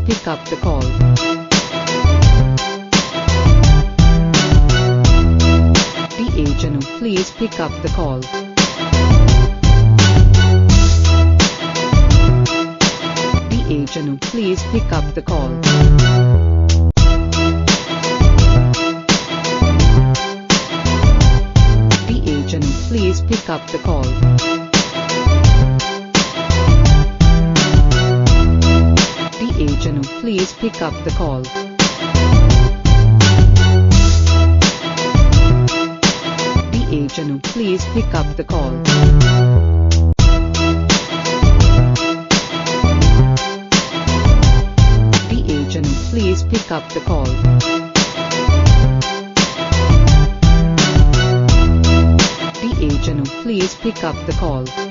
pick up the call. 𝐷𝐴 please pick up the call. 𝐷𝐴 please pick up the call. 𝐷𝐴 please pick up the call. 𝐷𝐴 please pick up the call. 𝐷𝐴 please pick up the call. 𝐷𝐴 please pick up the call. 𝐷𝐴 please pick up the call.